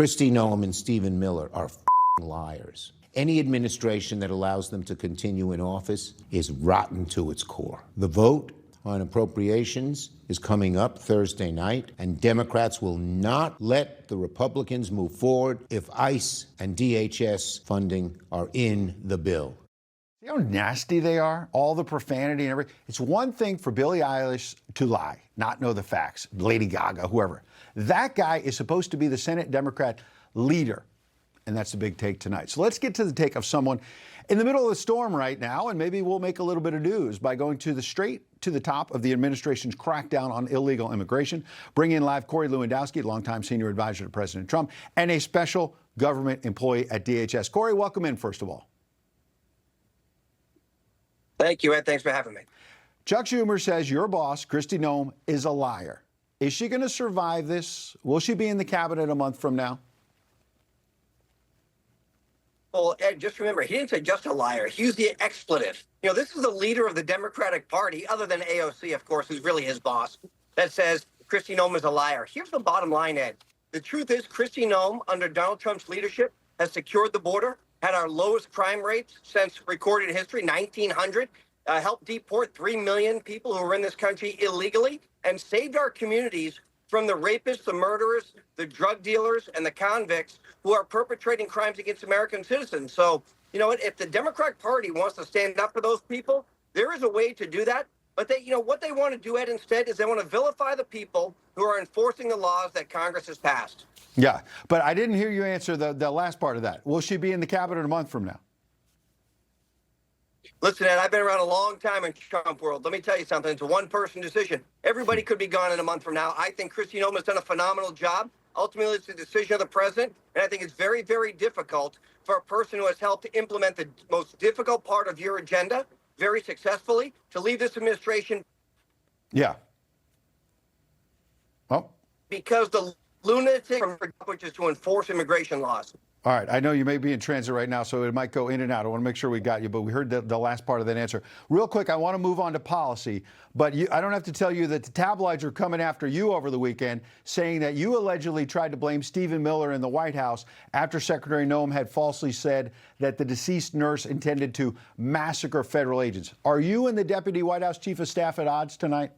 Kristi Noem and Stephen Miller are liars. Any administration that allows them to continue in office is rotten to its core. The vote on appropriations is coming up Thursday night, and Democrats will not let the Republicans move forward if ICE and DHS funding are in the bill. See how nasty they are? All the profanity and everything. It's one thing for Billie Eilish to lie, not know the facts, Lady Gaga, whoever. That guy is supposed to be the Senate Democrat leader. And that's the big take tonight. So let's get to the take of someone in the middle of the storm right now, and maybe we'll make a little bit of news by going straight to the top of the administration's crackdown on illegal immigration. Bring in live Corey Lewandowski, longtime senior advisor to President Trump, and a special government employee at DHS. Corey, welcome in, first of all. Thank you, Ed. Thanks for having me. Chuck Schumer says your boss, Kristi Noem, is a liar. Is she going to survive this? Will she be in the cabinet a month from now? Well, Ed, just remember, he didn't say just a liar. He used the expletive. You know, this is the leader of the Democratic Party, other than AOC, of course, who's really his boss, that says Kristi Noem is a liar. Here's the bottom line, Ed. The truth is Kristi Noem, under Donald Trump's leadership, has secured the border, had our lowest crime rates since recorded history, 1900, helped deport 3 million people who were in this country illegally, and saved our communities from the rapists, the murderers, the drug dealers, and the convicts who are perpetrating crimes against American citizens. So, you know what, if the Democratic Party wants to stand up for those people, there is a way to do that. But they, you know, what they want to do, Ed, instead is they want to vilify the people who are enforcing the laws that Congress has passed. Yeah, but I didn't hear you answer the last part of that. Will she be in the cabinet a month from now? Listen, Ed, I've been around a long time in Trump world. Let me tell you something. It's a one-person decision. Everybody could be gone in a month from now. I think Kristi Noem has done a phenomenal job. Ultimately, it's the decision of the president, and I think it's very, very difficult for a person who has helped to implement the most difficult part of your agenda very successfully to leave this administration. Yeah. Well, because the lunatic, which is to enforce immigration laws. All right. I know you may be in transit right now, so it might go in and out. I want to make sure we got you, but we heard the last part of that answer. Real quick, I want to move on to policy, but I don't have to tell you that the tabloids are coming after you over the weekend, saying that you allegedly tried to blame Stephen Miller in the White House after Secretary Noem had falsely said that the deceased nurse intended to massacre federal agents. Are you and the Deputy White House Chief of Staff at odds tonight?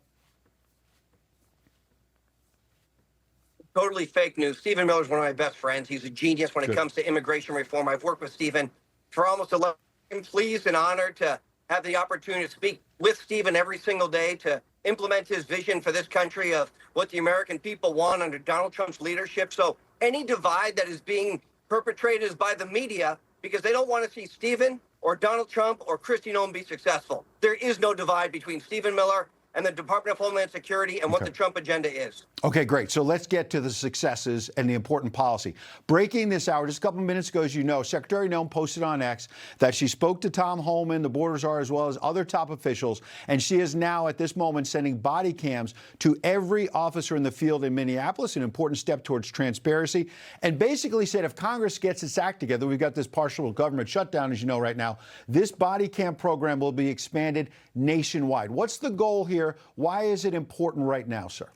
Totally fake news. Stephen Miller is one of my best friends. He's a genius when it Good. comes to immigration reform. I've worked with Stephen for almost 11 years. I'm pleased and honored to have the opportunity to speak with Stephen every single day to implement his vision for this country of what the American people want under Donald Trump's leadership. So any divide that is being perpetrated is by the media because they don't want to see Stephen or Donald Trump or Kristi Noem be successful. There is no divide between Stephen Miller and the Department of Homeland Security and what the Trump agenda is. Okay, great. So let's get to the successes and the important policy. Breaking this hour, just a couple of minutes ago, as you know, Secretary Noem posted on X that she spoke to Tom Homan, the border czar, as well as other top officials, and she is now at this moment sending body cams to every officer in the field in Minneapolis, an important step towards transparency, and basically said if Congress gets its act together, we've got this partial government shutdown, as you know, right now, this body cam program will be expanded nationwide. What's the goal here? Why is it important right now, sir?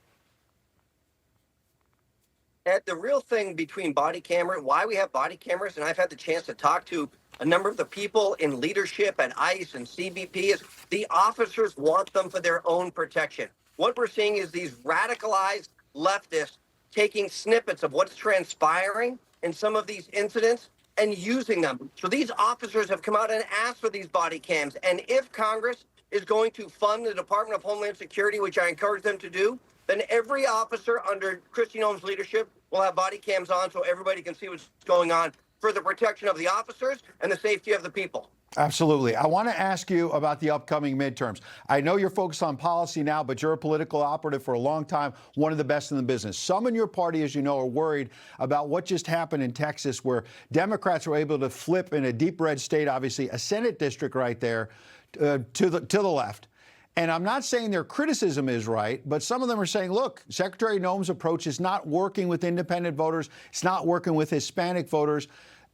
Ed, the real thing between body camera, why we have body cameras, and I've had the chance to talk to a number of the people in leadership at ICE and CBP, is the officers want them for their own protection. What we're seeing is these radicalized leftists taking snippets of what's transpiring in some of these incidents and using them. So these officers have come out and asked for these body cams. And if Congress is going to fund the Department of Homeland Security, which I encourage them to do, then every officer under Kristi Noem's leadership will have body cams on so everybody can see what's going on for the protection of the officers and the safety of the people. Absolutely. I want to ask you about the upcoming midterms. I know you're focused on policy now, but you're a political operative for a long time, one of the best in the business. Some in your party, as you know, are worried about what just happened in Texas, where Democrats were able to flip in a deep red state, obviously, a Senate district right there, to the left. And I'm not saying their criticism is right, but some of them are saying, look, Secretary Noem's approach is not working with independent voters. It's not working with Hispanic voters.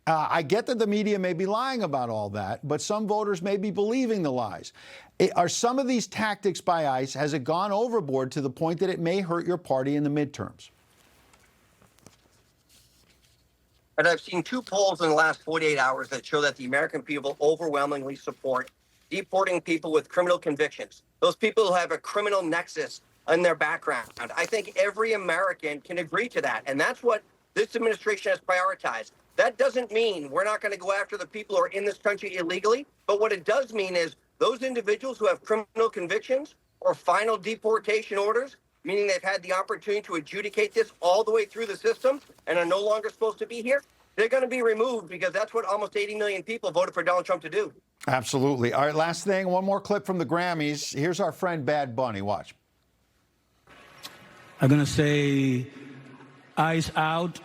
I get that the media may be lying about all that, but some voters may be believing the lies. Are some of these tactics by ICE, has it gone overboard to the point that it may hurt your party in the midterms? And I've seen two polls in the last 48 hours that show that the American people overwhelmingly support deporting people with criminal convictions, those people who have a criminal nexus in their background. I think every American can agree to that. And that's what this administration has prioritized. That doesn't mean we're not going to go after the people who are in this country illegally. But what it does mean is those individuals who have criminal convictions or final deportation orders, meaning they've had the opportunity to adjudicate this all the way through the system and are no longer supposed to be here, they're going to be removed because that's what almost 80 million people voted for Donald Trump to do. Absolutely. All right, last thing, one more clip from the Grammys. Here's our friend Bad Bunny. Watch. I'm going to say, eyes out.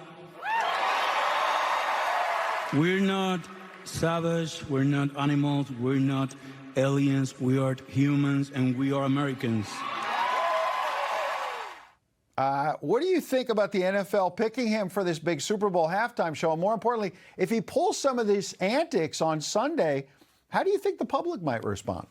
We're not savage, we're not animals, we're not aliens, we are humans, and we are Americans. What do you think about the NFL picking him for this big Super Bowl halftime show? And more importantly, if he pulls some of these antics on Sunday, how do you think the public might respond?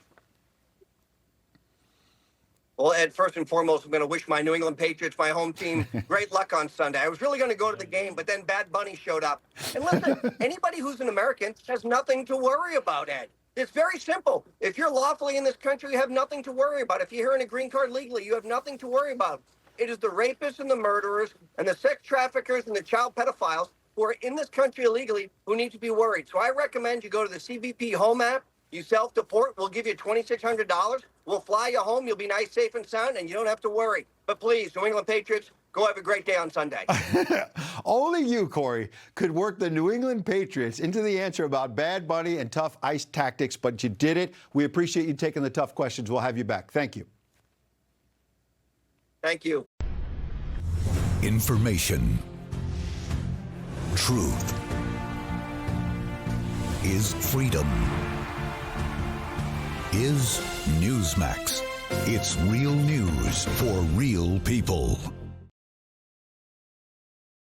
Well, Ed, first and foremost, I'm going to wish my New England Patriots, my home team, great luck on Sunday. I was really going to go to the game, but then Bad Bunny showed up. And listen, anybody who's an American has nothing to worry about, Ed. It's very simple. If you're lawfully in this country, you have nothing to worry about. If you're here in a green card legally, you have nothing to worry about. It is the rapists and the murderers and the sex traffickers and the child pedophiles who are in this country illegally who need to be worried. So I recommend you go to the CBP Home app. You self-deport. We'll give you $2,600. We'll fly you home. You'll be nice, safe, and sound, and you don't have to worry. But please, New England Patriots, go have a great day on Sunday. Only you, Corey, could work the New England Patriots into the answer about Bad Bunny and tough ICE tactics, but you did it. We appreciate you taking the tough questions. We'll have you back. Thank you. Thank you. Information. Truth is freedom. Is Newsmax. It's real news for real people.